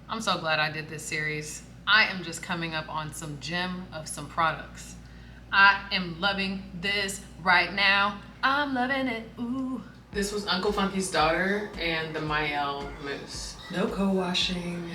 I'm so glad I did this series. I am just coming up on some gem of some products. I am loving this right now. I'm loving it. Ooh. This was Uncle Funky's daughter and the Mael mousse. No co-washing.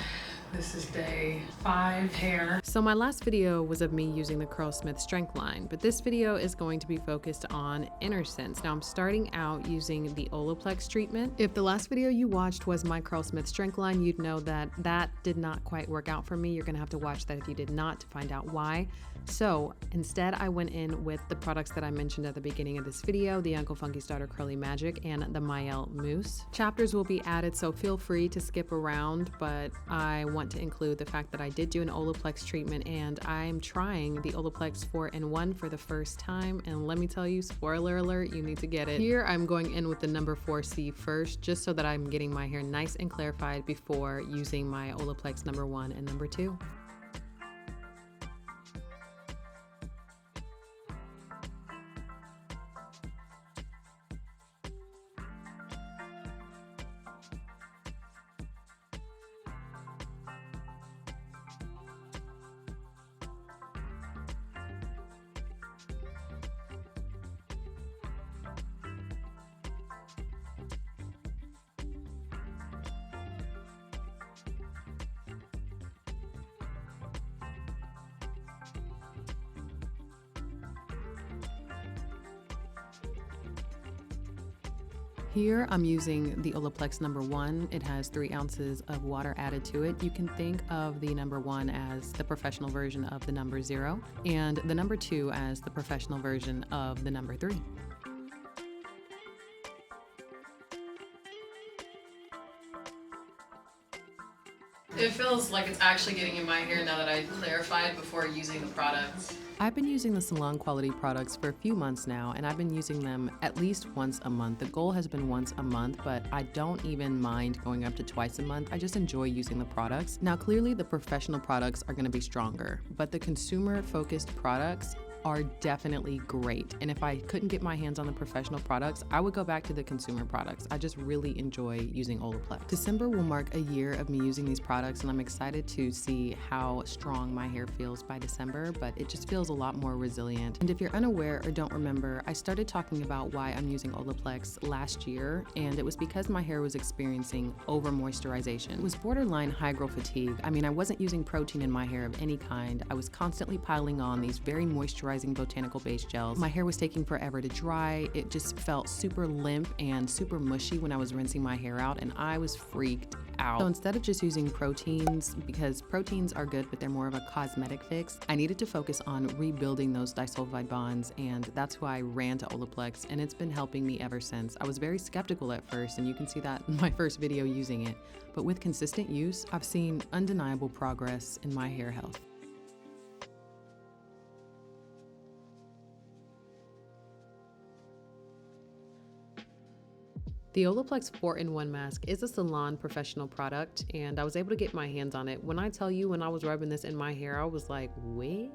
This is day 5 hair. So my last video was of me using the Curlsmith Strength line, but this video is going to be focused on Innersense. Now I'm starting out using the Olaplex treatment. If the last video you watched was my Curlsmith Strength line, you'd know that that did not quite work out for me. You're gonna have to watch that if you did not to find out why. So instead I went in with the products that I mentioned at the beginning of this video, the Uncle Funky's Daughter Curly Magic and the Mael Mousse. Chapters will be added, so feel free to skip around, but I want to include the fact that I did do an Olaplex treatment and I'm trying the Olaplex 4-in-1 for the first time, and let me tell you, spoiler alert, you need to get it. Here I'm going in with the number 4C first, just so that I'm getting my hair nice and clarified before using my Olaplex number 1 and number 2. Here I'm using the Olaplex number 1. It has 3 ounces of water added to it. You can think of the number 1 as the professional version of the number 0, and the number 2 as the professional version of the number 3. It feels like it's actually getting in my hair now that I clarified before using the products. I've been using the salon quality products for a few months now, and I've been using them at least once a month. The goal has been once a month, but I don't even mind going up to twice a month. I just enjoy using the products. Now, clearly the professional products are gonna be stronger, but the consumer-focused products are definitely great. And if I couldn't get my hands on the professional products, I would go back to the consumer products. I just really enjoy using Olaplex. December will mark a year of me using these products, and I'm excited to see how strong my hair feels by December, but it just feels a lot more resilient. And if you're unaware or don't remember, I started talking about why I'm using Olaplex last year, and it was because my hair was experiencing over moisturization. It was borderline high growth fatigue. I mean, I wasn't using protein in my hair of any kind. I was constantly piling on these very moisturizing botanical based gels. My hair was taking forever to dry. It just felt super limp and super mushy when I was rinsing my hair out, and I was freaked out. So instead of just using proteins, because proteins are good but they're more of a cosmetic fix, I needed to focus on rebuilding those disulfide bonds, and that's why I ran to Olaplex, and it's been helping me ever since. I was very skeptical at first, and you can see that in my first video using it, but with consistent use, I've seen undeniable progress in my hair health. The Olaplex 4-in-1 mask is a salon professional product, and I was able to get my hands on it. When I tell you, when I was rubbing this in my hair, I was like, wait?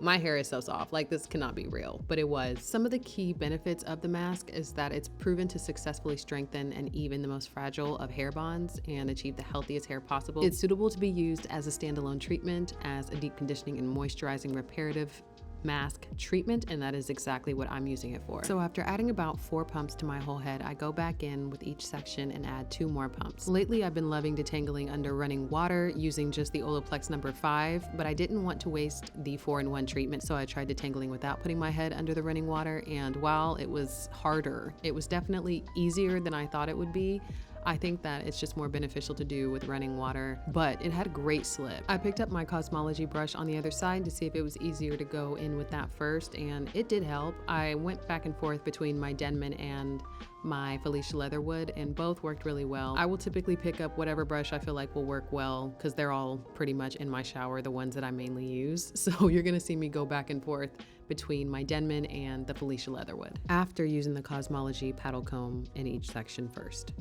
My hair is so soft, like this cannot be real, but it was. Some of the key benefits of the mask is that it's proven to successfully strengthen and even the most fragile of hair bonds and achieve the healthiest hair possible. It's suitable to be used as a standalone treatment, as a deep conditioning and moisturizing reparative mask treatment, and that is exactly what I'm using it for. So after adding about 4 pumps to my whole head, I go back in with each section and add 2 more pumps. Lately, I've been loving detangling under running water using just the Olaplex number 5, but I didn't want to waste the 4-in-1 treatment, so I tried detangling without putting my head under the running water, and while it was harder, it was definitely easier than I thought it would be. I think that it's just more beneficial to do with running water, but it had a great slip. I picked up my Kazmaleje brush on the other side to see if it was easier to go in with that first, and it did help. I went back and forth between my Denman and my Felicia Leatherwood, and both worked really well. I will typically pick up whatever brush I feel like will work well, because they're all pretty much in my shower, the ones that I mainly use. So you're gonna see me go back and forth between my Denman and the Felicia Leatherwood, after using the Kazmaleje paddle comb in each section first.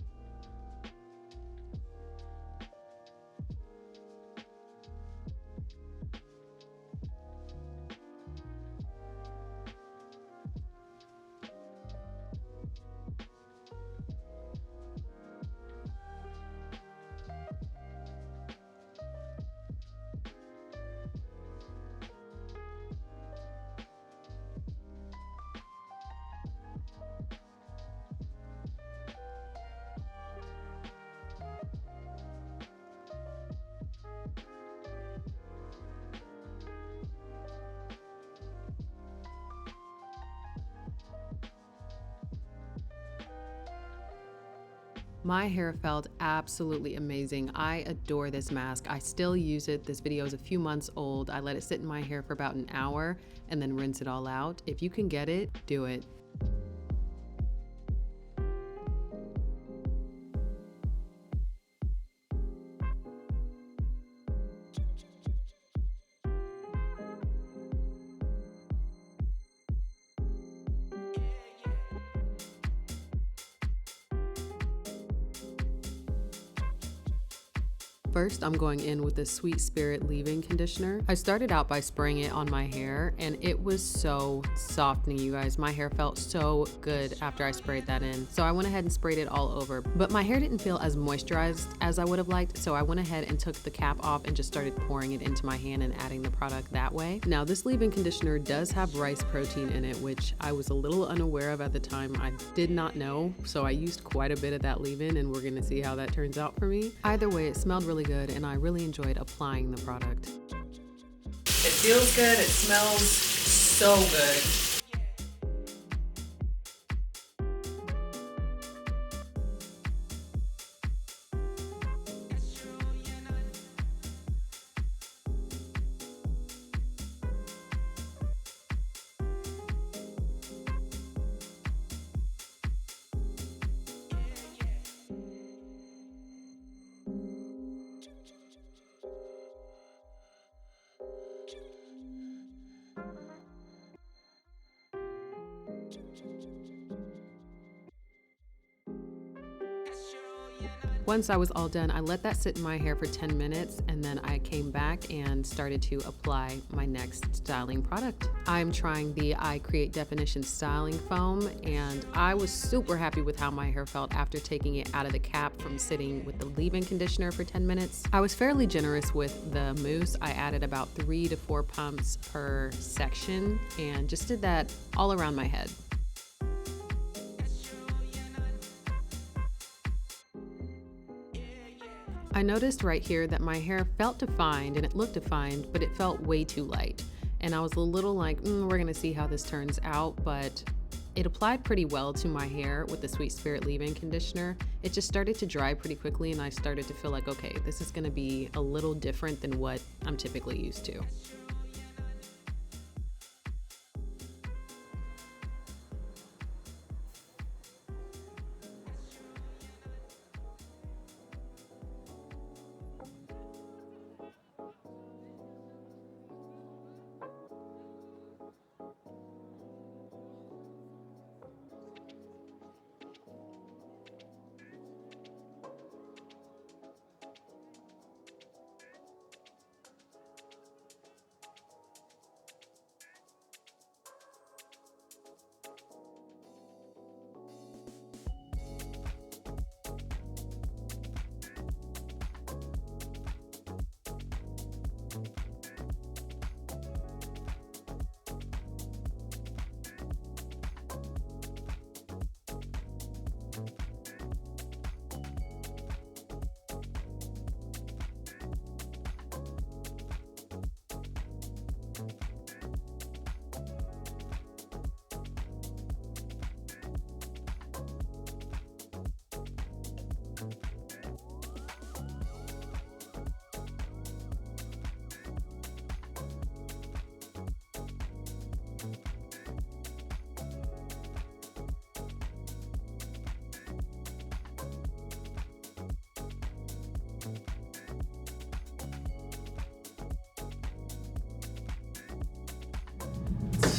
My hair felt absolutely amazing. I adore this mask. I still use it. This video is a few months old. I let it sit in my hair for about an hour and then rinse it all out. If you can get it, do it. First, I'm going in with the Sweet Spirit leave-in conditioner. I started out by spraying it on my hair and it was so softening, you guys. My hair felt so good after I sprayed that in. So I went ahead and sprayed it all over, but my hair didn't feel as moisturized as I would have liked. So I went ahead and took the cap off and just started pouring it into my hand and adding the product that way. Now this leave-in conditioner does have rice protein in it, which I was a little unaware of at the time. I did not know. So I used quite a bit of that leave-in and we're gonna see how that turns out for me. Either way, it smelled really good and I really enjoyed applying the product. It feels good, it smells so good. Once I was all done, I let that sit in my hair for 10 minutes and then I came back and started to apply my next styling product. I'm trying the I Create Definition Styling Foam and I was super happy with how my hair felt after taking it out of the cap from sitting with the leave-in conditioner for 10 minutes. I was fairly generous with the mousse. I added about 3 to 4 pumps per section and just did that all around my head. I noticed right here that my hair felt defined and it looked defined, but it felt way too light. And I was a little like, we're gonna see how this turns out, but it applied pretty well to my hair with the Sweet Spirit leave-in conditioner. It just started to dry pretty quickly and I started to feel like, okay, this is gonna be a little different than what I'm typically used to.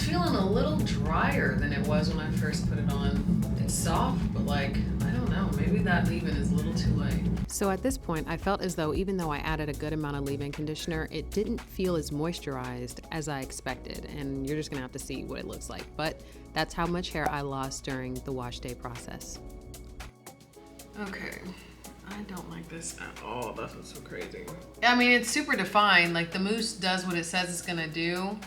Feeling a little drier than it was when I first put it on. It's soft, but like, I don't know, maybe that leave-in is a little too light. So at this point, I felt as though even though I added a good amount of leave-in conditioner, it didn't feel as moisturized as I expected, and you're just gonna have to see what it looks like. But that's how much hair I lost during the wash day process. Okay, I don't like this at all. That's what's so crazy. I mean, it's super defined. Like the mousse does what it says it's gonna do.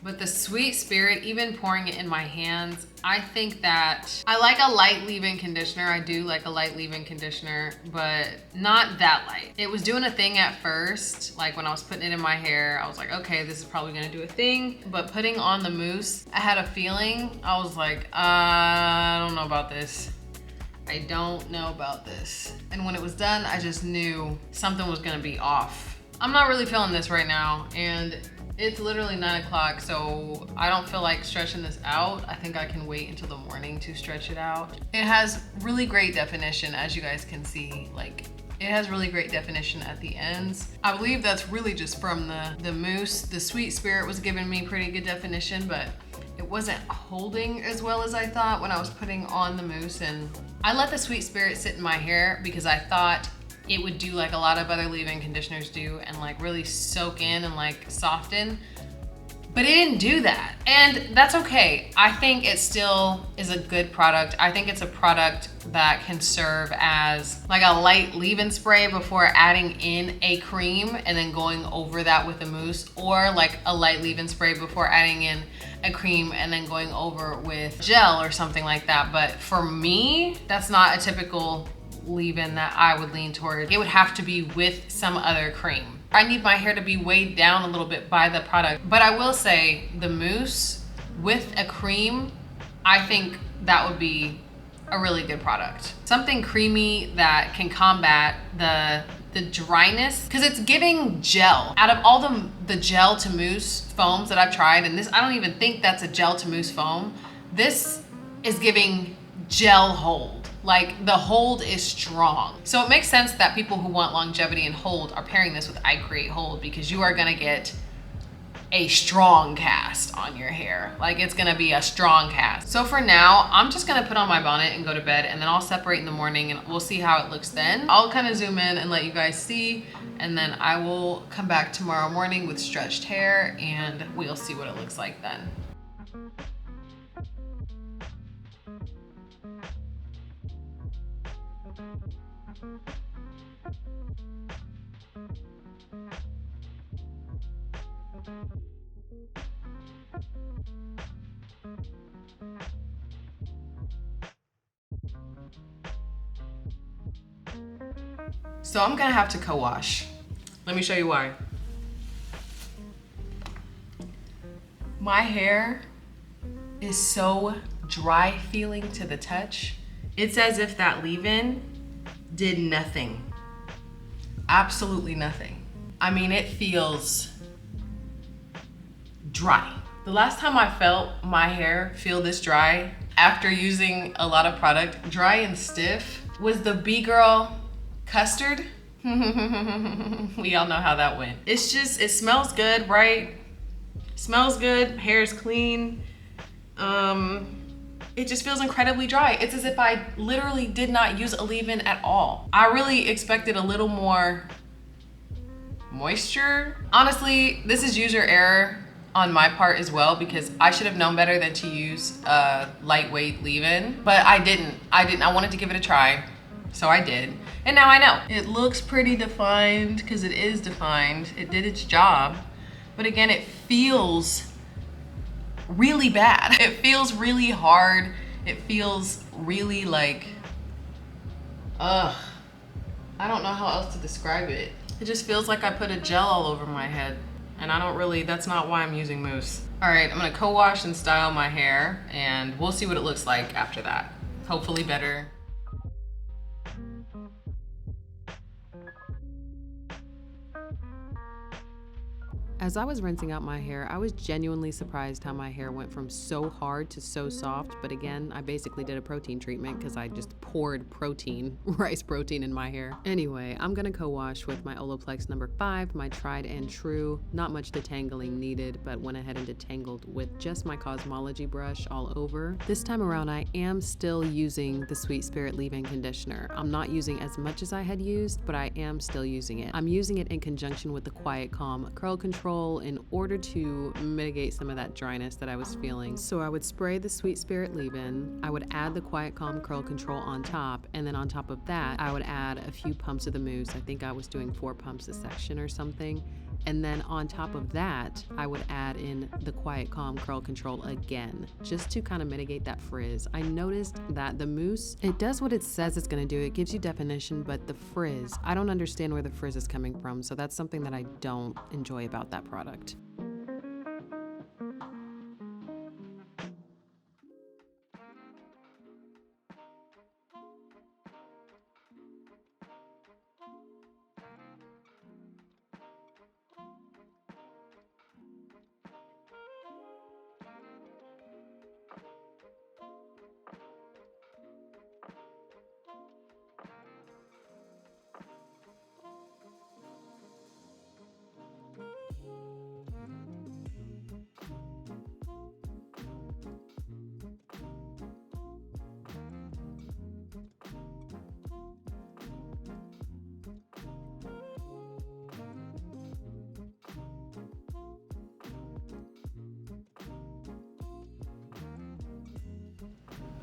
But the Sweet Spirit, even pouring it in my hands, I think that I like a light leave-in conditioner. I do like a light leave-in conditioner, but not that light. It was doing a thing at first, like when I was putting it in my hair, I was like, okay, this is probably gonna do a thing. But putting on the mousse, I had a feeling, I was like, I don't know about this. I don't know about this. And when it was done, I just knew something was gonna be off. I'm not really feeling this right now, and it's literally 9 o'clock, so I don't feel like stretching this out. I think I can wait until the morning to stretch it out. It has really great definition, as you guys can see. Like, it has really great definition at the ends. I believe that's really just from the mousse. The Sweet Spirit was giving me pretty good definition, but it wasn't holding as well as I thought when I was putting on the mousse. And I let the Sweet Spirit sit in my hair because I thought it would do like a lot of other leave-in conditioners do and like really soak in and like soften. But it didn't do that, and that's okay. I think it still is a good product. I think it's a product that can serve as like a light leave-in spray before adding in a cream and then going over that with a mousse, or like a light leave-in spray before adding in a cream and then going over with gel or something like that. But for me, that's not a typical leave-in that I would lean toward. It would have to be with some other cream. I need my hair to be weighed down a little bit by the product. But I will say the mousse with a cream, I think that would be a really good product. Something creamy that can combat the dryness, because it's giving gel. Out of all the gel to mousse foams that I've tried, and this, I don't even think that's a gel to mousse foam. This is giving gel hold. Like, the hold is strong. So it makes sense that people who want longevity and hold are pairing this with I Create Hold, because you are gonna get a strong cast on your hair. Like, it's gonna be a strong cast. So for now, I'm just gonna put on my bonnet and go to bed, and then I'll separate in the morning and we'll see how it looks then. I'll kind of zoom in and let you guys see, and then I will come back tomorrow morning with stretched hair and we'll see what it looks like then. So I'm gonna have to co-wash. Let me show you why. My hair is so dry feeling to the touch. It's as if that leave-in did nothing. Absolutely nothing. I mean, it feels dry. The last time I felt my hair feel this dry after using a lot of product, dry and stiff, was the B-Girl custard. We all know how that went. It's just, it smells good, right? Smells good, hair is clean. It just feels incredibly dry. It's as if I literally did not use a leave-in at all. I really expected a little more moisture. Honestly, this is user error on my part as well, because I should have known better than to use a lightweight leave-in, but I didn't. I wanted to give it a try, so I did. And now I know. It looks pretty defined, because it is defined. It did its job. But again, it feels really bad. It feels really hard. It feels really like, ugh. I don't know how else to describe it. It just feels like I put a gel all over my head. And I don't really, that's not why I'm using mousse. All right, I'm gonna co-wash and style my hair, and we'll see what it looks like after that. Hopefully better. As I was rinsing out my hair, I was genuinely surprised how my hair went from so hard to so soft. But again, I basically did a protein treatment because I just poured protein, rice protein in my hair. Anyway, I'm gonna co-wash with my Olaplex No4, my tried and true. Not much detangling needed, but went ahead and detangled with just my Kazmaleje brush all over. This time around, I am still using the Sweet Spirit leave-in conditioner. I'm not using as much as I had used, but I am still using it. I'm using it in conjunction with the Quiet Calm Curl Control in order to mitigate some of that dryness that I was feeling. So I would spray the Sweet Spirit leave-in, I would add the Quiet Calm Curl Control on top, and then on top of that, I would add a few pumps of the mousse. I think I was doing 4 pumps a section or something. And then on top of that, I would add in the Quiet Calm Curl Control again, just to kind of mitigate that frizz. I noticed that the mousse, it does what it says it's gonna do. It gives you definition, but the frizz, I don't understand where the frizz is coming from. So that's something that I don't enjoy about that product.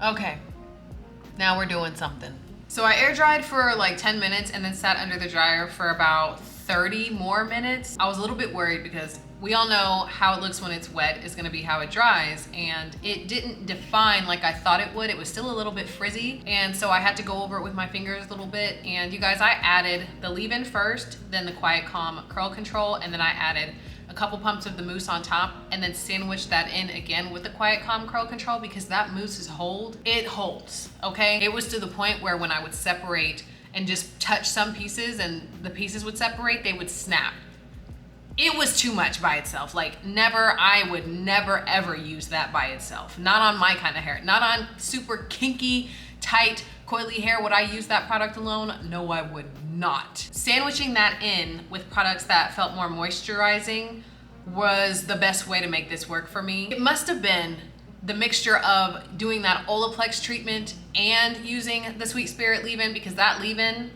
Okay, now we're doing something. So I air dried for like 10 minutes and then sat under the dryer for about 30 more minutes. I was a little bit worried because we all know how it looks when it's wet is gonna be how it dries, and it didn't define like I thought it would. It was still a little bit frizzy, and so I had to go over it with my fingers a little bit. And you guys, I added the leave-in first, then the Quiet Calm Curl Control, and then I added a couple pumps of the mousse on top, and then sandwiched that in again with the Quiet Calm Curl Control, because that mousse's hold, it holds, okay? It was to the point where when I would separate and just touch some pieces and the pieces would separate, they would snap. It was too much by itself. Like never, I would never ever use that by itself. Not on my kind of hair, not on super kinky, tight, coily hair. Would I use that product alone? No, I would not. Sandwiching that in with products that felt more moisturizing was the best way to make this work for me. It must have been the mixture of doing that Olaplex treatment and using the Sweet Spirit leave-in, because that leave-in,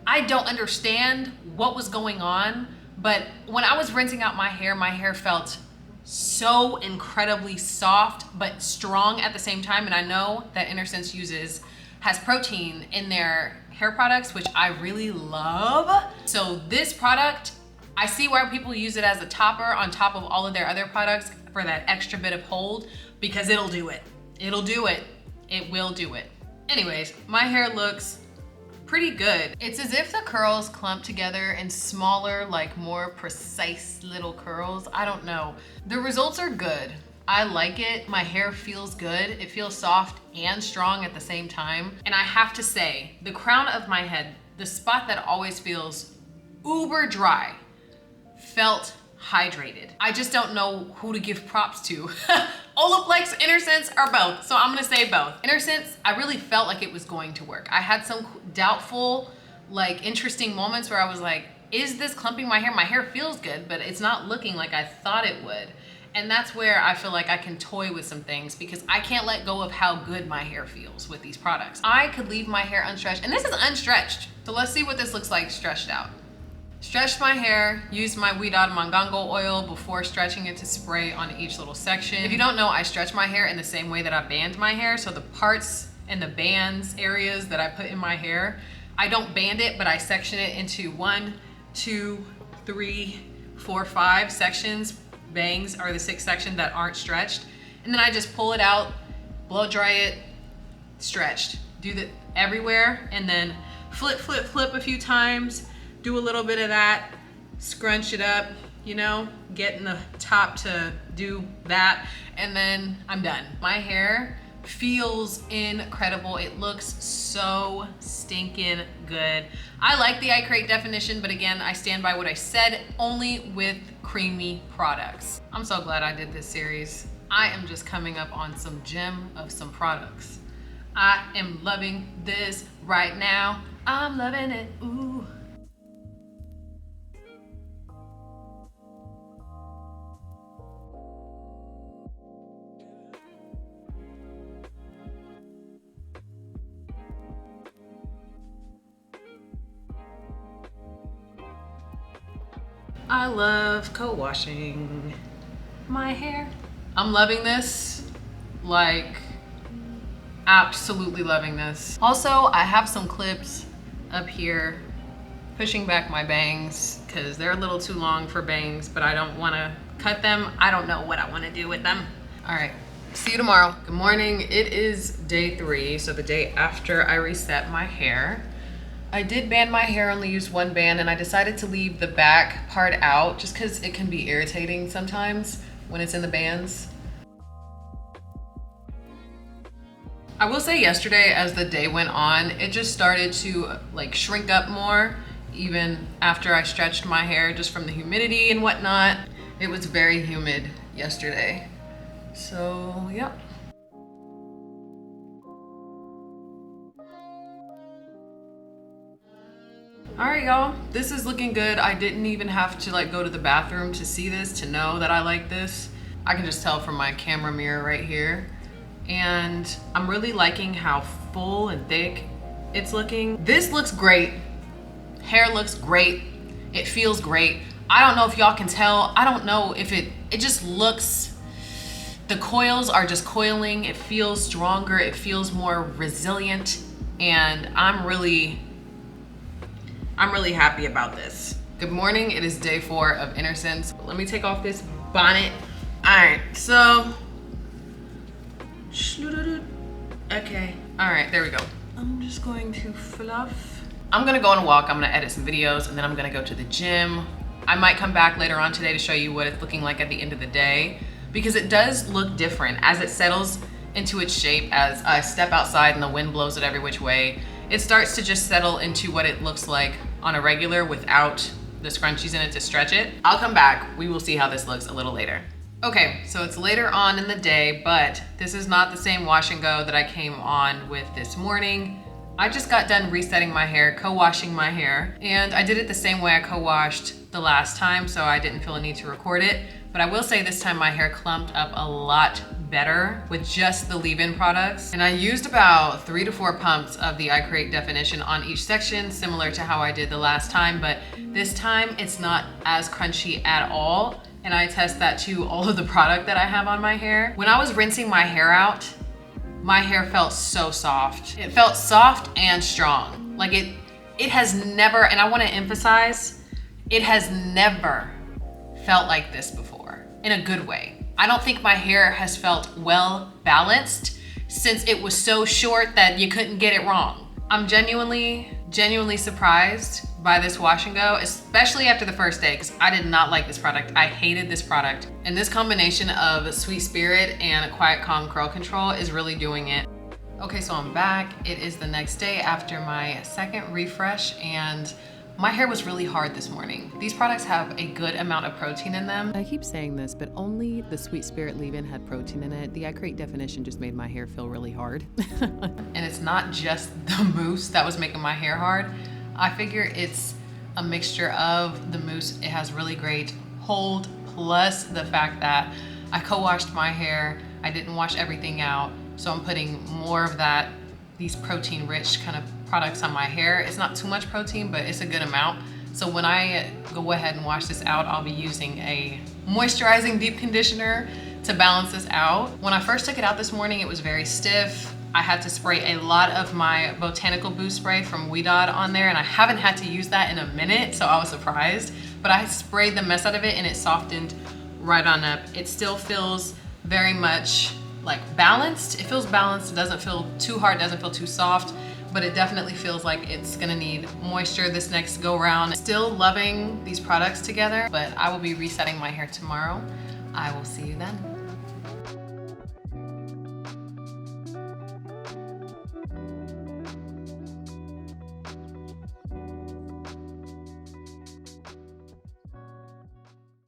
I don't understand what was going on, but when I was rinsing out my hair felt so incredibly soft but strong at the same time. And I know that Innersense has protein in their hair products, which I really love. So this product, I see why people use it as a topper on top of all of their other products for that extra bit of hold, because it'll do it. It'll do it. It will do it. Anyways, my hair looks pretty good. It's as if the curls clump together in smaller, like more precise little curls. I don't know. The results are good. I like it. My hair feels good. It feels soft and strong at the same time. And I have to say, the crown of my head, the spot that always feels uber dry, felt hydrated. I just don't know who to give props to. Olaplex, Innersense, or both. So I'm gonna say both. Innersense, I really felt like it was going to work. I had some doubtful, like interesting moments where I was like, is this clumping my hair? My hair feels good, but it's not looking like I thought it would. And that's where I feel like I can toy with some things, because I can't let go of how good my hair feels with these products. I could leave my hair unstretched, and this is unstretched. So let's see what this looks like stretched out. Stretched my hair, used my Ouidad Mongongo Oil before stretching it to spray on each little section. If you don't know, I stretch my hair in the same way that I band my hair. So the parts and the bands areas that I put in my hair, I don't band it, but I section it into 1, 2, 3, 4, 5 sections. Bangs are the 6th section that aren't stretched. And then I just pull it out, blow dry it, stretched. Do that everywhere, and then flip, flip, flip a few times. Do a little bit of that, scrunch it up, you know, get in the top to do that, and then I'm done. My hair feels incredible. It looks so stinking good. I like the eye crate definition, but again, I stand by what I said, only with creamy products. I'm so glad I did this series. I am just coming up on some gem of some products. I am loving this right now. I'm loving it, ooh. I love co-washing my hair. I'm loving this, like absolutely loving this. Also, I have some clips up here pushing back my bangs because they're a little too long for bangs, but I don't want to cut them. I don't know what I want to do with them. All right, see you tomorrow. Good morning. It is day 3, so the day after I reset my hair. I did band my hair, only used 1 band, and I decided to leave the back part out just because it can be irritating sometimes when it's in the bands. I will say yesterday, as the day went on, it just started to like shrink up more, even after I stretched my hair just from the humidity and whatnot. It was very humid yesterday. So, yep. All right, y'all, this is looking good. I didn't even have to like go to the bathroom to see this, to know that I like this. I can just tell from my camera mirror right here. And I'm really liking how full and thick it's looking. This looks great. Hair looks great. It feels great. I don't know if y'all can tell. I don't know if it just looks, The coils are just coiling. It feels stronger. It feels more resilient. And I'm really happy about this. Good morning. It is day 4 of Innersense. Let me take off this bonnet. All right, so. Okay. All right, there we go. I'm just going to fluff. I'm gonna go on a walk. I'm gonna edit some videos, and then I'm gonna go to the gym. I might come back later on today to show you what it's looking like at the end of the day, because it does look different as it settles into its shape. As I step outside and the wind blows it every which way, it starts to just settle into what it looks like on a regular without the scrunchies in it to stretch it. I'll come back. We will see how this looks a little later. Okay, so it's later on in the day, but this is not the same wash and go that I came on with this morning. I just got done resetting my hair, co-washing my hair, and I did it the same way I co-washed the last time, so I didn't feel a need to record it. But I will say this time my hair clumped up a lot better with just the leave-in products. And I used about 3 to 4 pumps of the I Create definition on each section, similar to how I did the last time, but this time it's not as crunchy at all. And I attest that to all of the product that I have on my hair. When I was rinsing my hair out, my hair felt so soft. It felt soft and strong. Like it has never, and I want to emphasize, it has never felt like this before, in a good way. I don't think my hair has felt well balanced since it was so short that you couldn't get it wrong. I'm genuinely surprised by this wash and go, especially after the first day, because I did not like this product. I hated this product. And this combination of Sweet Spirit and Quiet Calm Curl Control is really doing it. Okay, so I'm back. It is the next day after my second refresh, and my hair was really hard this morning. These products have a good amount of protein in them. I keep saying this, but only the Sweet Spirit leave-in had protein in it. The I Create definition just made my hair feel really hard. And it's not just the mousse that was making my hair hard. I figure it's a mixture of the mousse. It has really great hold, plus the fact that I co-washed my hair. I didn't wash everything out, so I'm putting more of these protein-rich kind of products on my hair. It's not too much protein, but it's a good amount. So when I go ahead and wash this out, I'll be using a moisturizing deep conditioner to balance this out. When I first took it out this morning, it was very stiff. I had to spray a lot of my Botanical Boost spray from Ouidad on there, and I haven't had to use that in a minute, so I was surprised. But I sprayed the mess out of it and it softened right on up. It still feels very much like balanced. It feels balanced. It doesn't feel too hard, doesn't feel too soft, but it definitely feels like it's gonna need moisture this next go round. Still loving these products together, but I will be resetting my hair tomorrow. I will see you then.